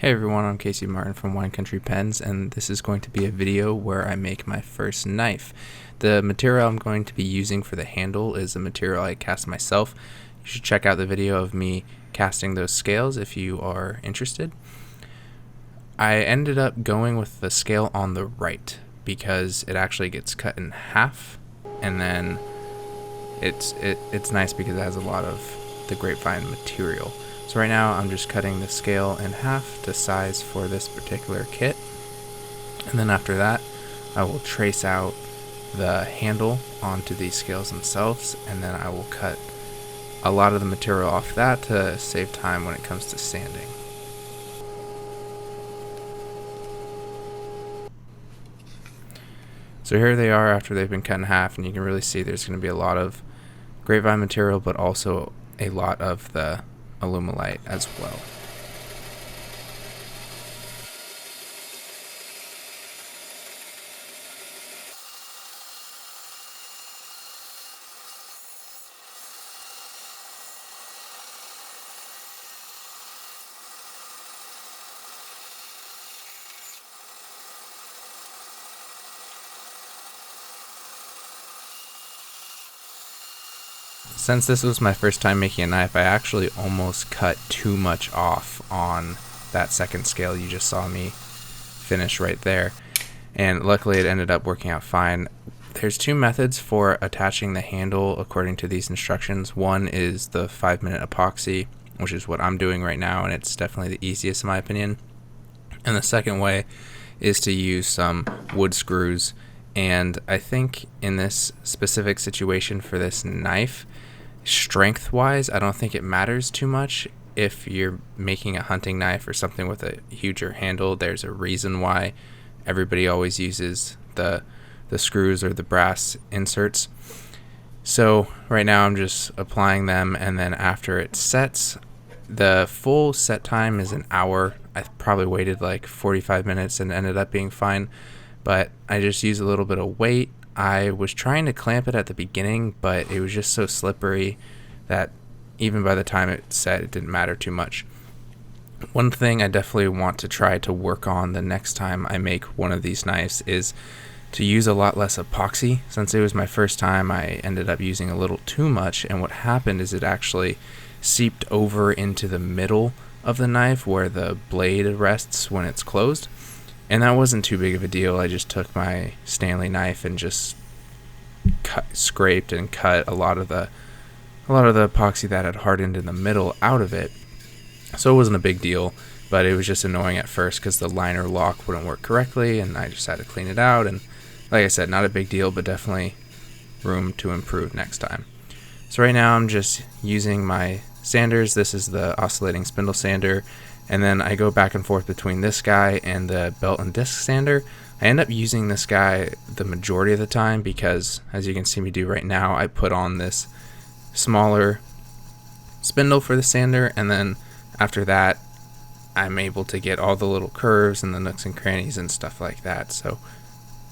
Hey everyone, I'm Casey Martin from Wine Country Pens, and this is going to be a video where I make my first knife. The material I'm going to be using for the handle is a material I cast myself. You should check out the video of me casting those scales if you are interested. I ended up going with the scale on the right because it actually gets cut in half, and then it's nice because it has a lot of the Grapevine material. So right now I'm just cutting the scale in half to size for this particular kit, and then after that I will trace out the handle onto these scales themselves, and then I will cut a lot of the material off that to save time when it comes to sanding. So here they are after they've been cut in half, and you can really see there's going to be a lot of Grapevine material, but also a lot of the Alumilite as well. Since this was my first time making a knife, I actually almost cut too much off on that second scale you just saw me finish right there, and luckily it ended up working out fine. There's two methods for attaching the handle according to these instructions. One is the 5-minute epoxy, which is what I'm doing right now, and it's definitely the easiest in my opinion. And the second way is to use some wood screws, and I think in this specific situation for this knife, strength wise, I don't think it matters too much. If you're making a hunting knife or something with a huger handle, there's a reason why everybody always uses the screws or the brass inserts. So right now I'm just applying them, and then after it sets, the full set time is an hour. I probably waited like 45 minutes and ended up being fine, but I just use a little bit of weight. I was trying to clamp it at the beginning, but it was just so slippery that even by the time it set, it didn't matter too much. One thing I definitely want to try to work on the next time I make one of these knives is to use a lot less epoxy. Since it was my first time, I ended up using a little too much, and what happened is it actually seeped over into the middle of the knife where the blade rests when it's closed. And that wasn't too big of a deal. I just took my Stanley knife and just scraped and cut a lot of the epoxy that had hardened in the middle out of it. So it wasn't a big deal, but it was just annoying at first because the liner lock wouldn't work correctly, and I just had to clean it out. And like I said, not a big deal, but definitely room to improve next time. So right now I'm just using my sanders. This is the oscillating spindle sander. And then I go back and forth between this guy and the belt and disc sander. I end up using this guy the majority of the time because, as you can see me do right now, I put on this smaller spindle for the sander, and then after that I'm able to get all the little curves and the nooks and crannies and stuff like that. So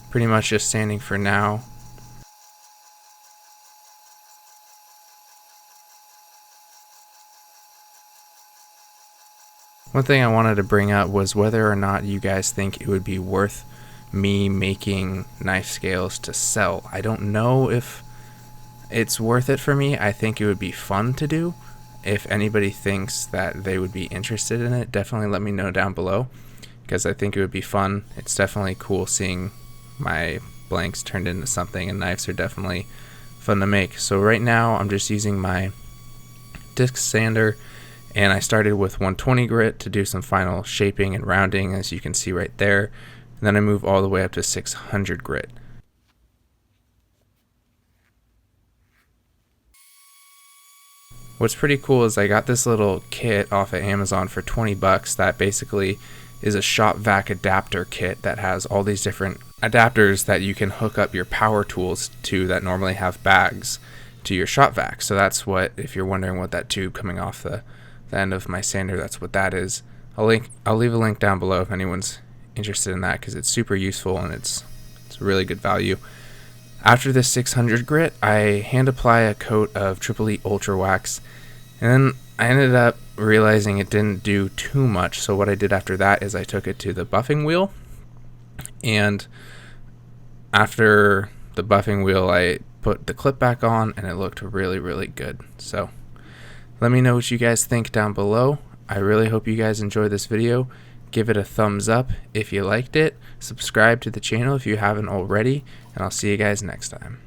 pretty much just sanding for now. One thing I wanted to bring up was whether or not you guys think it would be worth me making knife scales to sell. I don't know if it's worth it for me. I think it would be fun to do. If anybody thinks that they would be interested in it, definitely let me know down below, because I think it would be fun. It's definitely cool seeing my blanks turned into something, and knives are definitely fun to make. So right now I'm just using my disc sander, and I started with 120 grit to do some final shaping and rounding, as you can see right there. And then I move all the way up to 600 grit. What's pretty cool is I got this little kit off of Amazon for 20 bucks that basically is a shop vac adapter kit that has all these different adapters that you can hook up your power tools to that normally have bags to your shop vac. So that's what, if you're wondering what that tube coming off the end of my sander, that's what that is. I'll leave a link down below if anyone's interested in that, because it's super useful and it's really good value. After this 600 grit, I hand apply a coat of Triple E Ultra Wax, and then I ended up realizing it didn't do too much, so what I did after that is I took it to the buffing wheel, and after the buffing wheel I put the clip back on and it looked really, really good. So let me know what you guys think down below. I really hope you guys enjoyed this video. Give it a thumbs up if you liked it. Subscribe to the channel if you haven't already, and I'll see you guys next time.